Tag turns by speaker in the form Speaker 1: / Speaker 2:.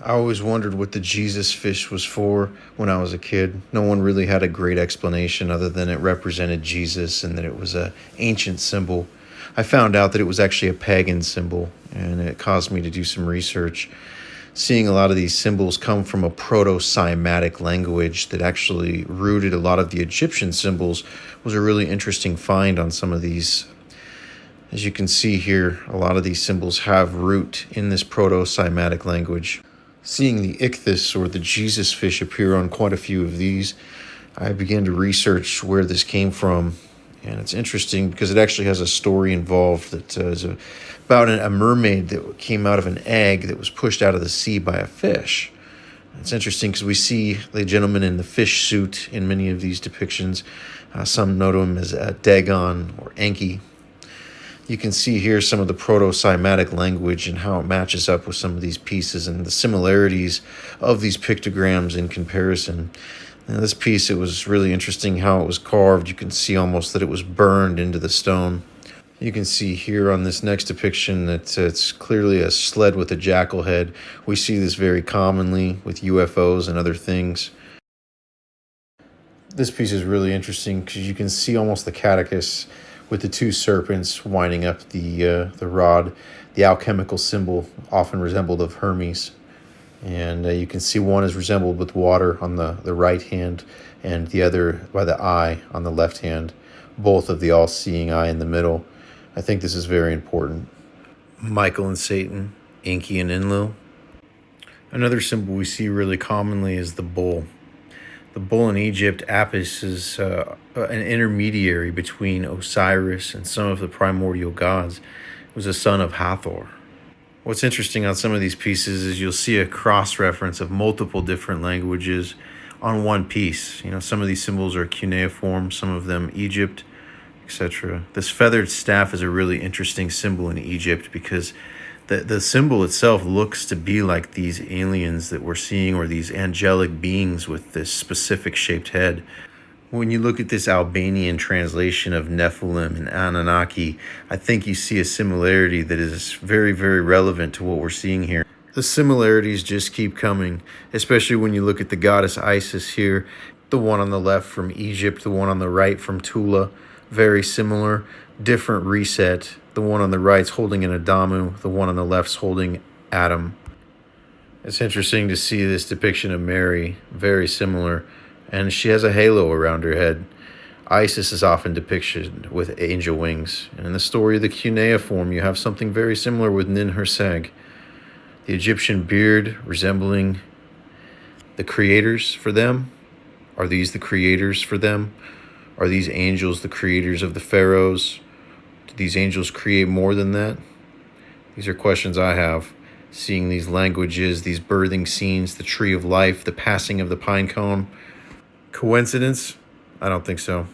Speaker 1: I always wondered what the Jesus fish was for when I was a kid. No one really had a great explanation other than it represented Jesus and that it was an ancient symbol. I found out that it was actually a pagan symbol, and it caused me to do some research. Seeing a lot of these symbols come from a Proto Sinaitic language that actually rooted a lot of the Egyptian symbols was a really interesting find on some of these. As you can see here, a lot of these symbols have root in this Proto Sinaitic language. Seeing the ichthys, or the Jesus fish, appear on quite a few of these, I began to research where this came from. And it's interesting because it actually has a story involved that is about a mermaid that came out of an egg that was pushed out of the sea by a fish. It's interesting because we see the gentleman in the fish suit in many of these depictions. Some note him as Dagon or Enki. You can see here some of the Proto-Semitic language and how it matches up with some of these pieces and the similarities of these pictograms in comparison. Now, this piece, it was really interesting how it was carved. You can see almost that it was burned into the stone. You can see here on this next depiction that it's clearly a sled with a jackal head. We see this very commonly with UFOs and other things. This piece is really interesting because you can see almost the catechus with the two serpents winding up the rod, the alchemical symbol often resembled of Hermes. And you can see one is resembled with water on the right hand and the other by the eye on the left hand, both of the all-seeing eye in the middle. I think this is very important. Michael and Satan, Enki and Enlil. Another symbol we see really commonly is the bull. The bull in Egypt, Apis, is an intermediary between Osiris and some of the primordial gods. It was a son of Hathor. What's interesting on some of these pieces is you'll see a cross-reference of multiple different languages on one piece. You know, some of these symbols are cuneiform, some of them Egypt, etc. This feathered staff is a really interesting symbol in Egypt because the symbol itself looks to be like these aliens that we're seeing, or these angelic beings with this specific shaped head. When you look at this Albanian translation of Nephilim and Anunnaki, I think you see a similarity that is very, very relevant to what we're seeing here. The similarities just keep coming, especially when you look at the goddess Isis here, the one on the left from Egypt, the one on the right from Tula, very similar, different reset. The one on the right's holding an Adamu, the one on the left's holding Adam. It's interesting to see this depiction of Mary, very similar, and she has a halo around her head. Isis is often depicted with angel wings, and in the story of the cuneiform, you have something very similar with Nin-Herseg. The Egyptian beard resembling the creators for them. Are these the creators for them? Are these angels the creators of the pharaohs? Do these angels create more than that? These are questions I have. Seeing these languages, these birthing scenes, the tree of life, the passing of the pine cone. Coincidence? I don't think so.